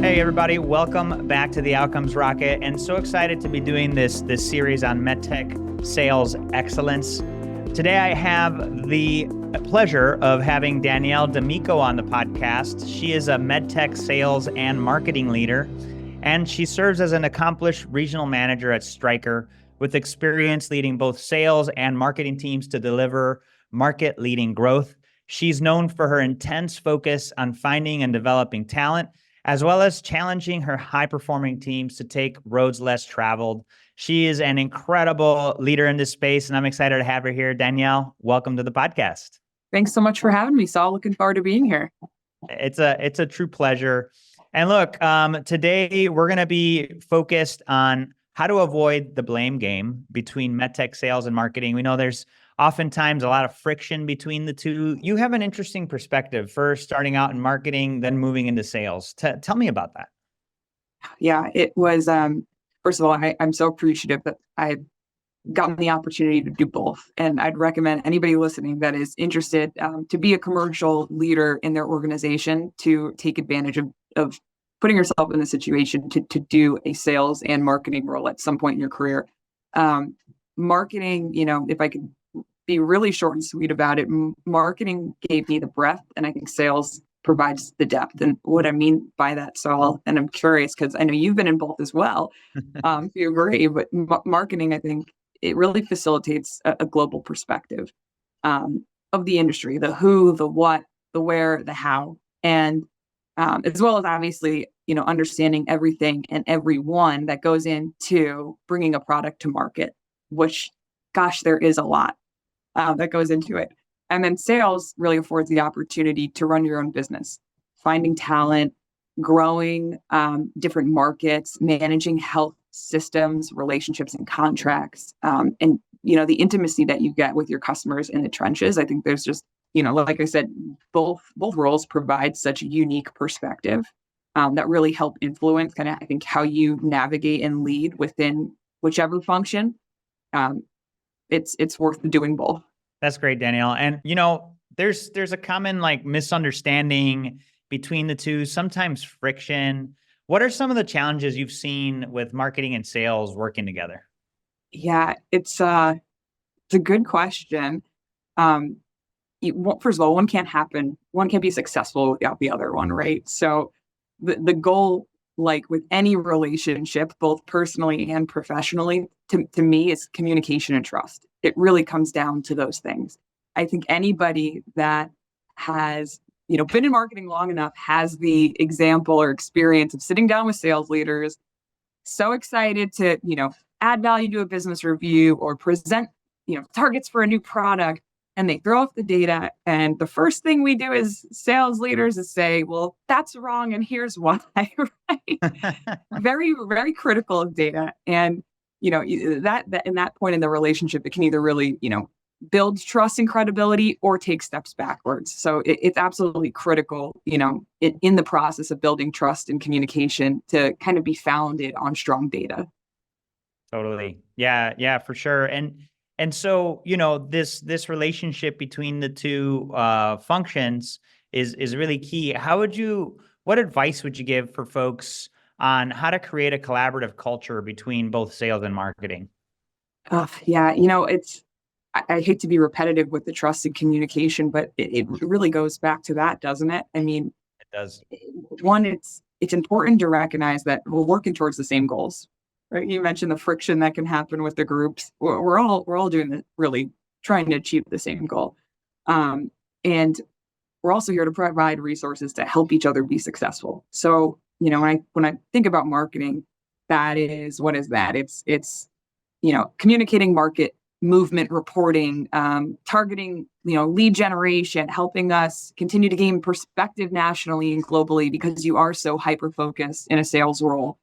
Hey everybody, welcome back to the Outcomes Rocket, and so excited to be doing this series on Medtech sales excellence. Today I have the pleasure of having Danielle D'Amico on the podcast. She is a Medtech sales and marketing leader, and she serves as an accomplished regional manager at Stryker with experience leading both sales and marketing teams to deliver market-leading growth. She's known for her intense focus on finding and developing talent, as well as challenging her high-performing teams to take roads less traveled. She is an incredible leader in this space, and I'm excited to have her here. Danielle, welcome to the podcast. Thanks so much for having me, Saul. Looking forward to being here. It's a true pleasure. And look, today we're going to be focused on how to avoid the blame game between medtech sales and marketing. We know there's oftentimes a lot of friction between the two. You have an interesting perspective, first starting out in marketing, then moving into sales. Tell me about that. Yeah, it was, first of all, I'm so appreciative that I've gotten the opportunity to do both. And I'd recommend anybody listening that is interested to be a commercial leader in their organization to take advantage of putting yourself in the situation to do a sales and marketing role at some point in your career. Marketing, if I could be really short and sweet about it, marketing gave me the breadth, and I think sales provides the depth. And what I mean by that, Saul, and I'm curious because I know you've been in both as well, if you agree, but marketing, I think it really facilitates a global perspective of the industry, the who, the what, the where, the how, and as well as obviously, understanding everything and everyone that goes into bringing a product to market, which, gosh, there is a lot that goes into it. And then sales really affords the opportunity to run your own business, finding talent, growing different markets, managing health systems, relationships and contracts, and the intimacy that you get with your customers in the trenches. I think there's just, like I said, both roles provide such a unique perspective that really help influence kind of, I think, how you navigate and lead within whichever function. It's worth doing both. That's great, Danielle. And there's a common misunderstanding between the two, sometimes friction. What are some of the challenges you've seen with marketing and sales working together? Yeah, it's a good question. First of all, one can't be successful without the other one, right? So the goal, like with any relationship, both personally and professionally, to me, is communication and trust. It really comes down to those things. I think anybody that has, been in marketing long enough has the example or experience of sitting down with sales leaders, so excited to, add value to a business review or present, targets for a new product, and they throw off the data. And the first thing we do as sales leaders is say, well, that's wrong, and here's why, right? Very, very critical of data. And, that in that point in the relationship, it can either really, build trust and credibility or take steps backwards. So it's absolutely critical, in the process of building trust and communication to kind of be founded on strong data. Totally. Yeah, for sure. And so, this relationship between the two functions is really key. What advice would you give for folks on how to create a collaborative culture between both sales and marketing? Yeah, I hate to be repetitive with the trust and communication, but it really goes back to that, doesn't it? I mean, It does. One, it's important to recognize that we're working towards the same goals, right? You mentioned the friction that can happen with the groups. We're all doing it, really trying to achieve the same goal, and we're also here to provide resources to help each other be successful. So, when I think about marketing, what is that? It's communicating market movement reporting, targeting, lead generation, helping us continue to gain perspective nationally and globally because you are so hyper-focused in a sales role.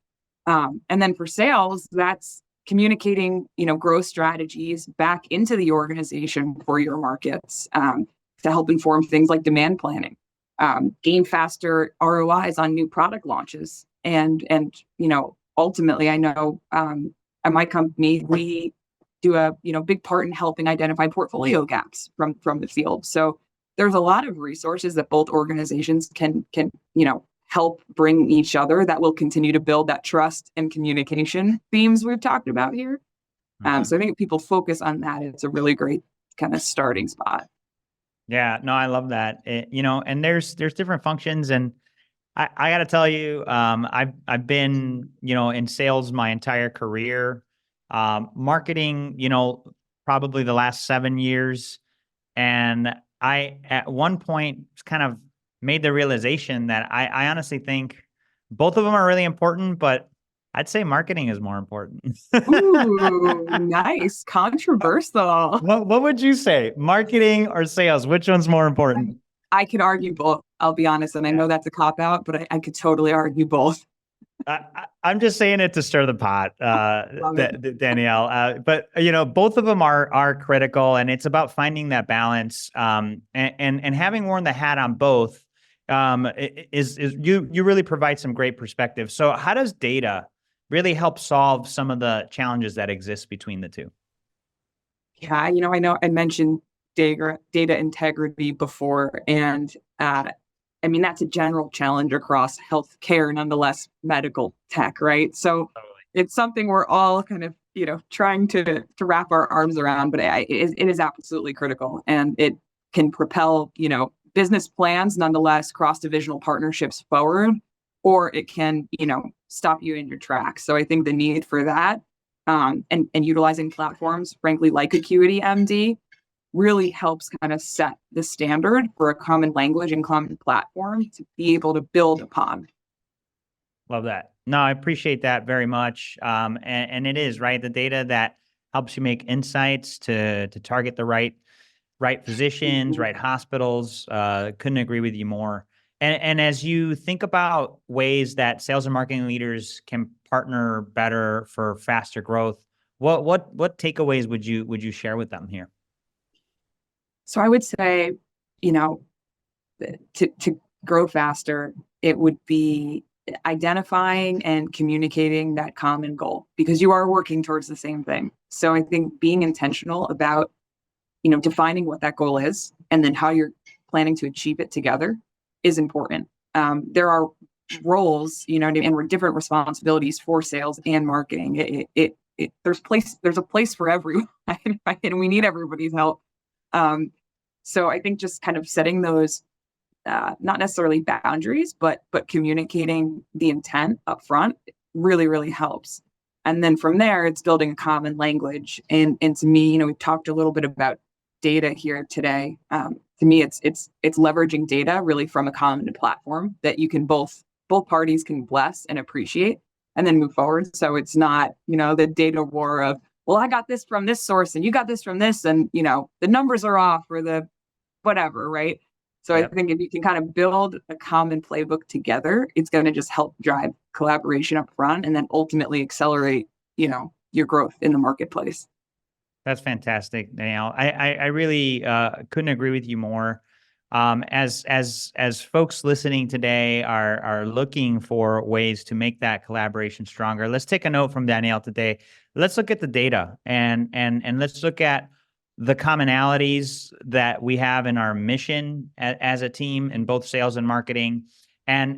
And then for sales, that's communicating, growth strategies back into the organization for your markets to help inform things like demand planning, gain faster ROIs on new product launches. And ultimately, I know at my company, we do a big part in helping identify portfolio gaps from the field. So there's a lot of resources that both organizations can help bring each other that will continue to build that trust and communication themes we've talked about here. So I think if people focus on that, it's a really great kind of starting spot. Yeah, no, I love that. And there's different functions, and I got to tell you, I've been, in sales my entire career, marketing, probably the last 7 years. And I, at one point, kind of made the realization that I honestly think both of them are really important, but I'd say marketing is more important. Ooh, nice. Controversial. What would you say? Marketing or sales? Which one's more important? I could argue both, I'll be honest. And I know that's a cop out, but I could totally argue both. I'm just saying it to stir the pot, Danielle. But both of them are critical, and it's about finding that balance. And having worn the hat on both, is you really provide some great perspective. So how does data really help solve some of the challenges that exist between the two? Yeah, I know I mentioned data integrity before, and I mean, that's a general challenge across healthcare, nonetheless, medical tech, right? So Totally. it's something we're all kind of, trying to wrap our arms around, but it is absolutely critical, and it can propel, business plans, nonetheless, cross-divisional partnerships forward, or it can, stop you in your tracks. So I think the need for that, and utilizing platforms, frankly, like Acuity MD, really helps kind of set the standard for a common language and common platform to be able to build upon. Love that. No, I appreciate that very much. And it is right. The data that helps you make insights to target the right physicians, right hospitals. Couldn't agree with you more. And as you think about ways that sales and marketing leaders can partner better for faster growth, what takeaways would you share with them here? So I would say, to grow faster, it would be identifying and communicating that common goal, because you are working towards the same thing. So I think being intentional about, defining what that goal is and then how you're planning to achieve it together is important. There are roles, and different responsibilities for sales and marketing. There's a place for everyone, right? And we need everybody's help. So I think just kind of setting those, not necessarily boundaries, but communicating the intent up front really, really helps. And then from there, it's building a common language. And to me, we've talked a little bit about data here today. To me, it's leveraging data really from a common platform that you can both parties can bless and appreciate, and then move forward. So it's not, the data war of, well, I got this from this source and you got this from this, and the numbers are off, or the whatever, right? So I think if you can kind of build a common playbook together, it's going to just help drive collaboration up front, and then ultimately accelerate, your growth in the marketplace. That's fantastic, Danielle. I really couldn't agree with you more. As folks listening today are looking for ways to make that collaboration stronger, let's take a note from Danielle today. Let's look at the data, and let's look at the commonalities that we have in our mission as a team in both sales and marketing. And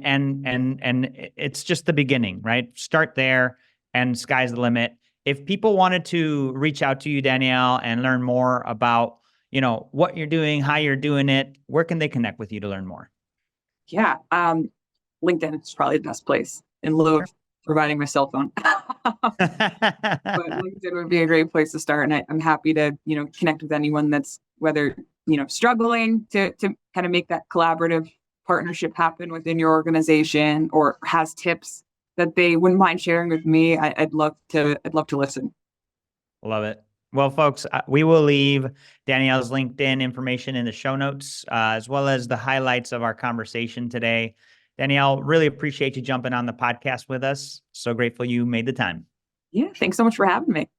it's just the beginning, right? Start there, and sky's the limit. If people wanted to reach out to you, Danielle, and learn more about, what you're doing, how you're doing it, where can they connect with you to learn more? Yeah. LinkedIn is probably the best place, in lieu of providing my cell phone. But LinkedIn would be a great place to start. And I'm happy to, connect with anyone that's, whether, struggling to kind of make that collaborative partnership happen within your organization, or has tips that they wouldn't mind sharing with me. I'd love to listen. Love it. Well, folks, we will leave Danielle's LinkedIn information in the show notes, as well as the highlights of our conversation today. Danielle, really appreciate you jumping on the podcast with us. So grateful you made the time. Yeah, thanks so much for having me.